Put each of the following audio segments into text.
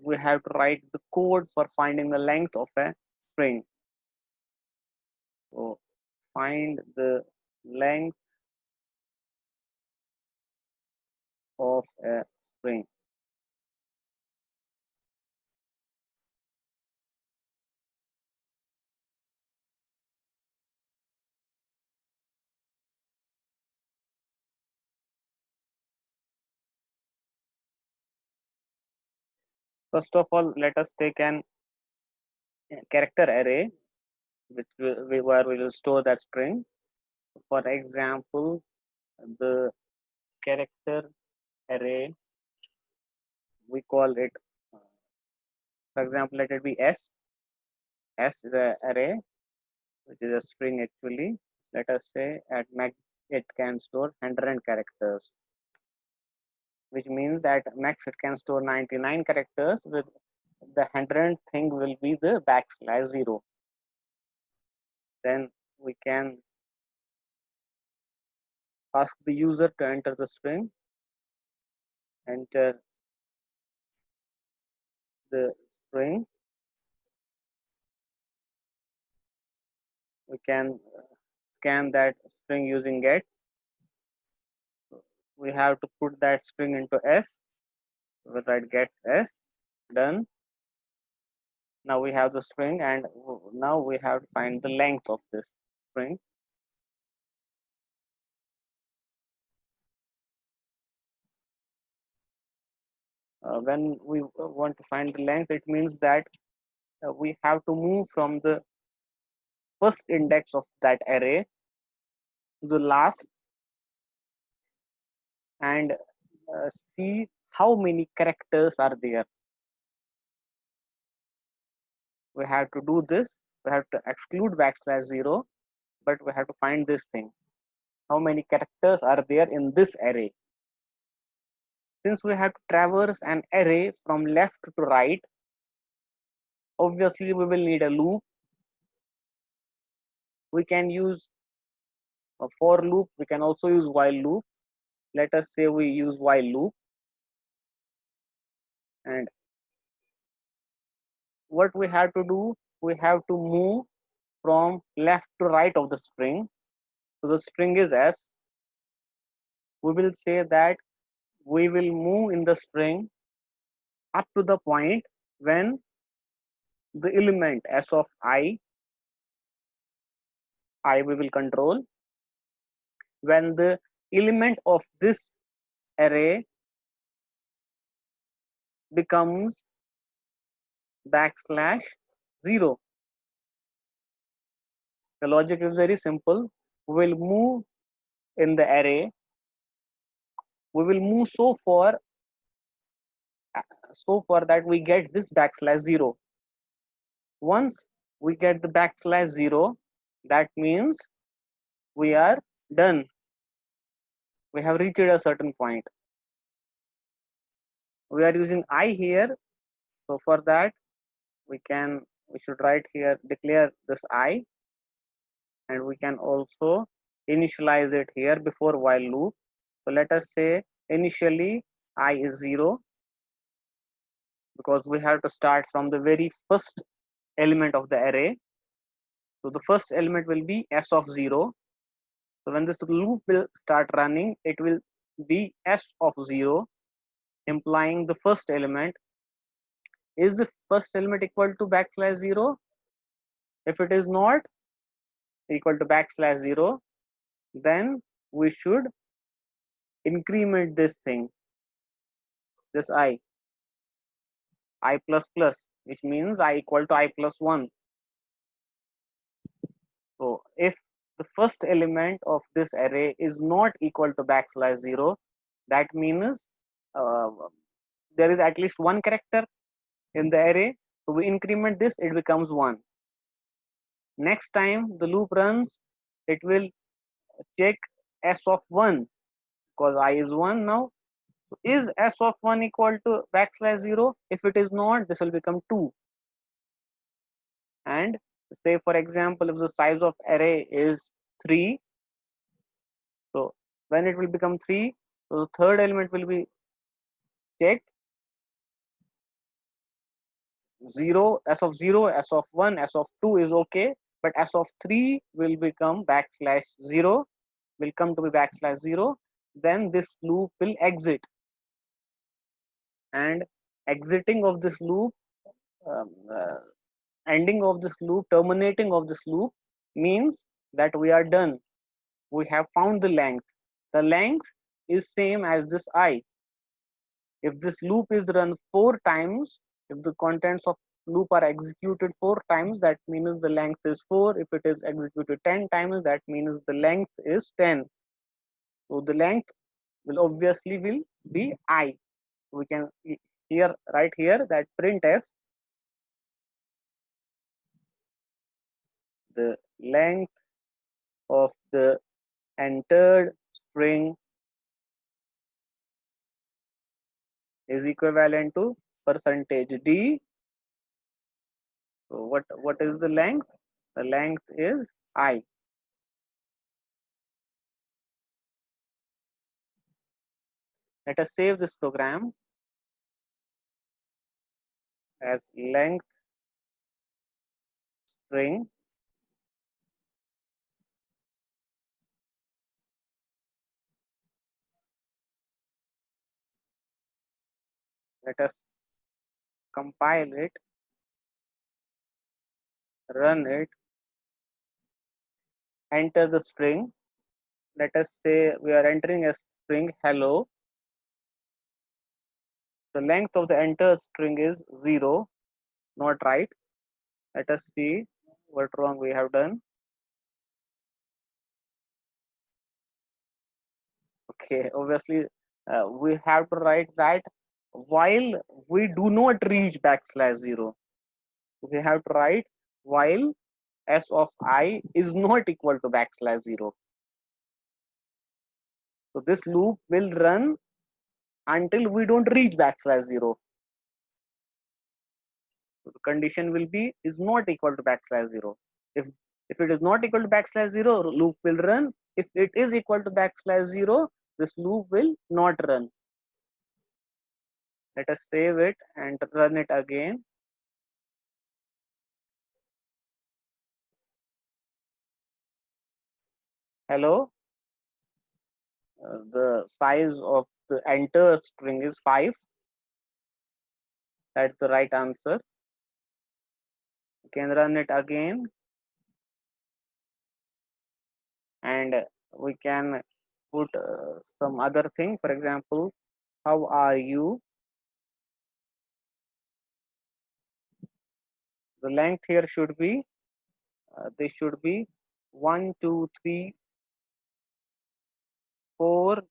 we have to write the code for finding the length of a string. So find the length of a string. First of all, let us take an character array where we will store that string. For example, the character array, we call it, for example, let it be S. S is a array which is a string actually. Let us say at max it can store 100 characters, which means at max it can store 99 characters. With the 100th thing will be the backslash 0. Then we can ask the user to enter the string, enter the string. We can scan that string using get. We have to put that string into S. We write gets S. Done. Now we have the string, and now we have to find the length of this string. When we want to find the length, it means that we have to move from the first index of that array to the last and see how many characters are there. We have to do this. We have to exclude backslash 0, but we have to find this thing. How many characters are there in this array? Since we have to traverse an array from left to right, obviously we will need a loop. We can use a for loop. We can also use while loop. Let us say we use while loop, and what we have to do, we have to move from left to right of the string. So the string is S. We will say that we will move in the string up to the point when the element S of I we will control, when the element of this array becomes backslash 0. The logic is very simple. We will move in the array. We will move so far that we get this backslash 0. Once we get the backslash 0, that means we are done. We have reached a certain point. We are using I here. So for that, we should write here, declare this I, and we can also initialize it here before while loop. So let us say initially I is 0, because we have to start from the very first element of the array. So the first element will be S of 0. So when this loop will start running, it will be S of 0, implying the first element. Is the first element equal to backslash 0? If it is not equal to backslash 0, then we should increment this thing, this I plus plus, which means I equal to I plus 1. So if the first element of this array is not equal to backslash 0, that means uh, there is at least one character in the array. So we increment this, it becomes 1. Next time the loop runs, it will check S of 1, because I is 1 now. So is S of 1 equal to backslash 0? If it is not, this will become 2. And say for example, if the size of array is 3, so when it will become 3, so the third element will be checked, 0, s of 0, s of 1, s of 2 is okay, but s of 3 will become backslash 0, will come to be backslash 0. Then this loop will exit, and exiting of this loop, um, uh, ending of this loop, terminating of this loop means that we are done. We have found the length. The length is same as this I. If this loop is run 4 times, if the contents of loop are executed 4 times, that means the length is 4. If it is executed 10 times, that means the length is 10. So the length will obviously will be I. We can here right here that printf, the length of the entered string is equivalent to percentage %d. So what is the length? The length is I. Let us save this program as length string. Let us compile it, run it, enter the string. Let us say we are entering a string hello. The length of the entered string is 0, not right. Let us see what wrong we have done. Okay, obviously we have to write that while we do not reach backslash 0. We have to write while s of I is not equal to backslash 0. So this loop will run until we don't reach backslash 0. So the condition will be is not equal to backslash 0. If it is not equal to backslash 0, loop will run. If it is equal to backslash 0, this loop will not run. Let us save it and run it again. Hello. The size of the enter string is 5. That's the right answer. You can run it again, and we can put some other thing. For example, how are you? The length here should be this should be 1 2 3 4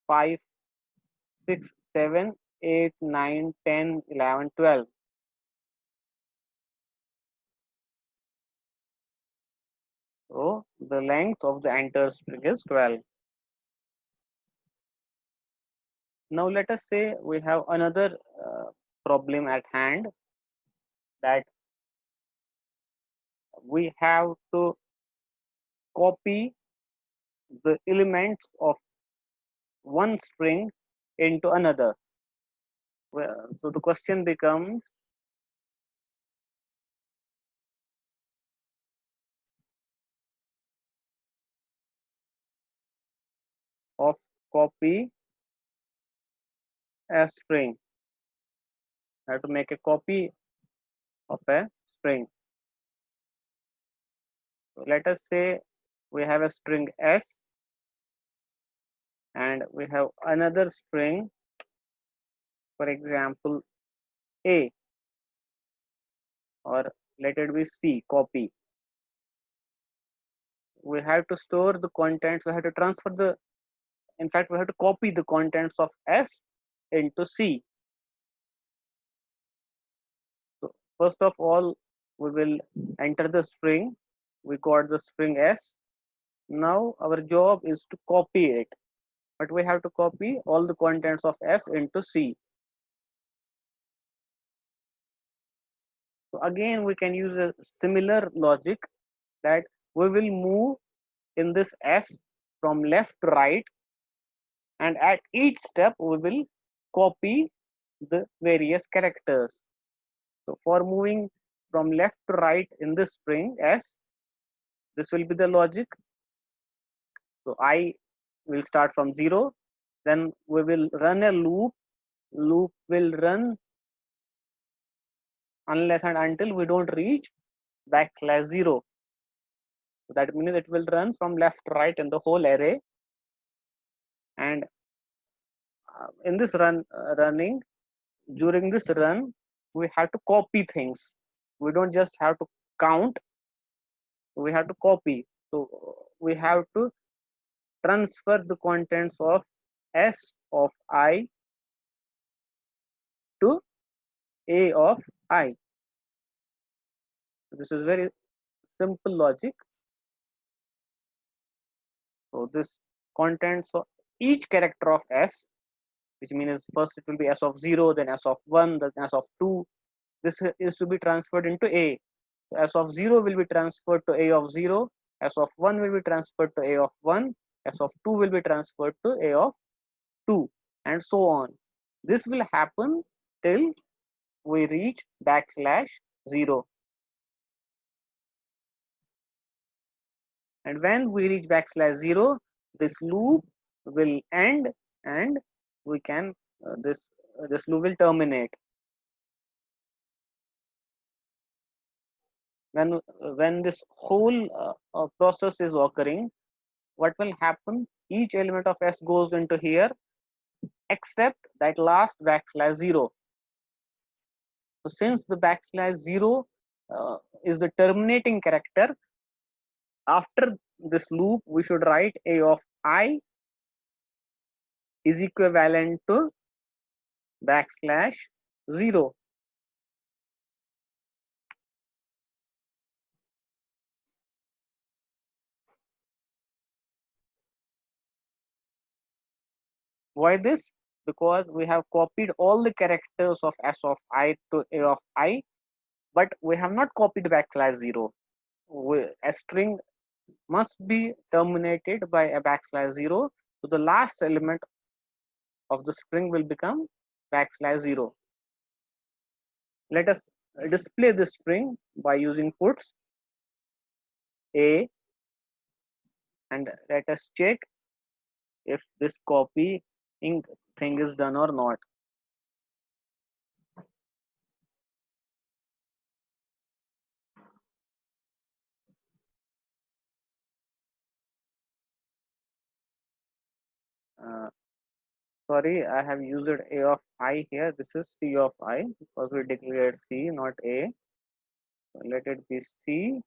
5 6 7 8 9 10 11 12. So the length of the enter string is 12. Now let us say we have another problem at hand, that we have to copy the elements of one string into another. Well, so the question becomes of copy a string. I have to make a copy of a string. So let us say we have a string s and we have another string, for example a, or let it be c, copy. We have to store the contents, we have to transfer the, in fact we have to copy the contents of s into c. So first of all we will enter the string. We got the string s. Now our job is to copy it, but we have to copy all the contents of s into c. So again we can use a similar logic, that we will move in this s from left to right, and at each step we will copy the various characters. So for moving from left to right in this string S, this will be the logic. So I will start from 0, then we will run a loop. Loop will run unless and until we don't reach \0. So that means it will run from left to right in the whole array. And in this running, during this run, we have to copy things. We don't just have to count, we have to copy. So we have to transfer the contents of S of I to A of I. This is very simple logic. So this contents of each character of S, which means first it will be S of 0, then S of 1, then S of 2. This is to be transferred into A. So S of 0 will be transferred to A of 0, S of 1 will be transferred to A of 1, S of 2 will be transferred to A of 2, and so on. This will happen till we reach \0. And when we reach \0, this loop will end and we can this loop will terminate. When this whole process is occurring, what will happen? Each element of S goes into here except that last \0. So since the \0 is the terminating character, after this loop we should write A of I is equivalent to \0. Why this? Because we have copied all the characters of S of I to A of I, but we have not copied \0. A string must be terminated by a \0, so the last element of the string will become \0. Let us display this string by using puts A, and let us check if this copying thing is done or not. Uh, Sorry, I have used A of I here. This is C of I because we declared C, not A. So let it be C,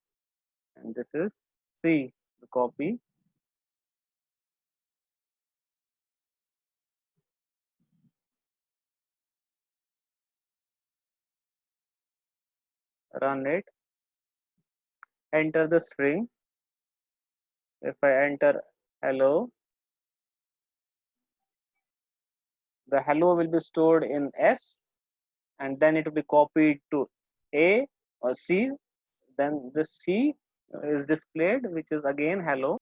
and this is C, the copy. Run it. Enter the string. If I enter hello, the hello will be stored in S, and then it will be copied to A or C. Then this C is displayed, which is again hello.